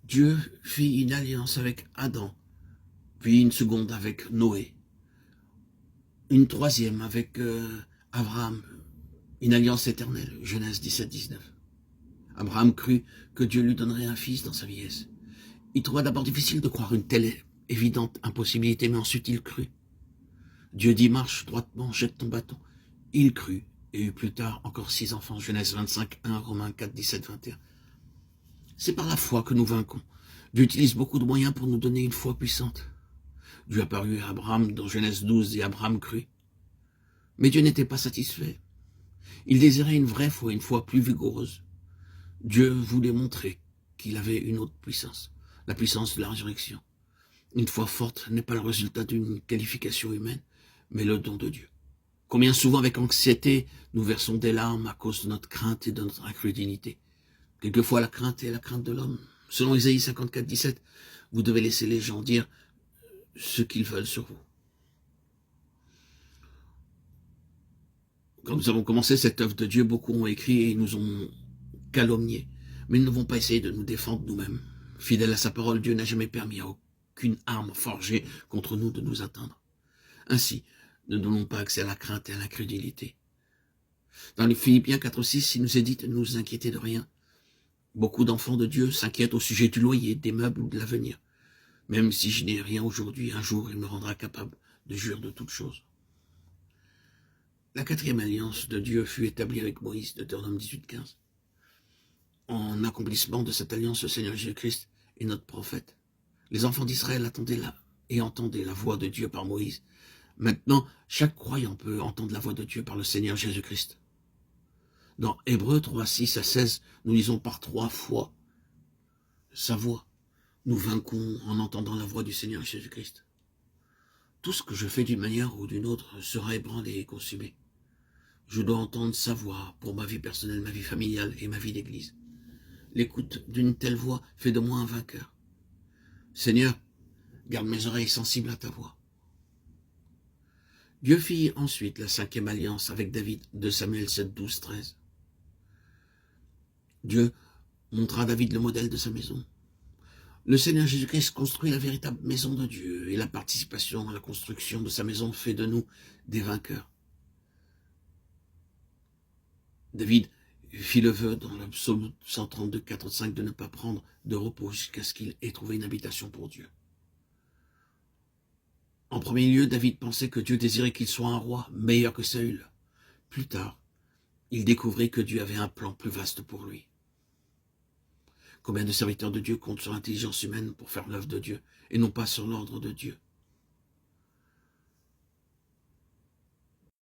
Dieu fit une alliance avec Adam, puis une seconde avec Noé, une troisième avec Abraham, une alliance éternelle, Genèse 17-19. Abraham crut que Dieu lui donnerait un fils dans sa vieillesse. Il trouva d'abord difficile de croire une telle évidente impossibilité, mais ensuite il crut. Dieu dit, marche droitement, jette ton bâton. Il crut, et eut plus tard encore 6 enfants, Genèse 25-1, Romains 4-17-21. C'est par la foi que nous vainquons. Dieu utilise beaucoup de moyens pour nous donner une foi puissante. Dieu apparut à Abraham dans Genèse 12 et Abraham crut. Mais Dieu n'était pas satisfait. Il désirait une vraie foi, une foi plus vigoureuse. Dieu voulait montrer qu'il avait une autre puissance, la puissance de la résurrection. Une foi forte n'est pas le résultat d'une qualification humaine, mais le don de Dieu. Combien souvent avec anxiété, nous versons des larmes à cause de notre crainte et de notre incrédulité. Quelquefois la crainte est la crainte de l'homme. Selon Isaïe 54-17, vous devez laisser les gens dire ce qu'ils veulent sur vous. Quand nous avons commencé cette œuvre de Dieu, beaucoup ont écrit et nous ont calomniés. Mais ils ne vont pas essayer de nous défendre nous-mêmes. Fidèle à sa parole, Dieu n'a jamais permis à aucune arme forgée contre nous de nous atteindre. Ainsi, ne donnons pas accès à la crainte et à l'incrédulité. Dans les Philippiens 4-6, il nous est dit de ne nous inquiéter de rien. Beaucoup d'enfants de Dieu s'inquiètent au sujet du loyer, des meubles ou de l'avenir. Même si je n'ai rien aujourd'hui, un jour il me rendra capable de jurer de toutes choses. La 4e alliance de Dieu fut établie avec Moïse, Deutéronome 18-15. En accomplissement de cette alliance, le Seigneur Jésus-Christ est notre prophète. Les enfants d'Israël attendaient et entendaient la voix de Dieu par Moïse. Maintenant, chaque croyant peut entendre la voix de Dieu par le Seigneur Jésus-Christ. Dans Hébreux 3-6-16, nous lisons par 3 fois sa voix. Nous vainquons en entendant la voix du Seigneur Jésus-Christ. Tout ce que je fais d'une manière ou d'une autre sera ébranlé et consumé. Je dois entendre sa voix pour ma vie personnelle, ma vie familiale et ma vie d'église. L'écoute d'une telle voix fait de moi un vainqueur. Seigneur, garde mes oreilles sensibles à ta voix. Dieu fit ensuite la 5e alliance avec David, de Samuel 7-12-13. Dieu montra à David le modèle de sa maison. Le Seigneur Jésus-Christ construit la véritable maison de Dieu et la participation à la construction de sa maison fait de nous des vainqueurs. David fit le vœu dans le psaume 132, 4-5 de ne pas prendre de repos jusqu'à ce qu'il ait trouvé une habitation pour Dieu. En premier lieu, David pensait que Dieu désirait qu'il soit un roi meilleur que Saül. Plus tard, il découvrit que Dieu avait un plan plus vaste pour lui. Combien de serviteurs de Dieu comptent sur l'intelligence humaine pour faire l'œuvre de Dieu et non pas sur l'ordre de Dieu?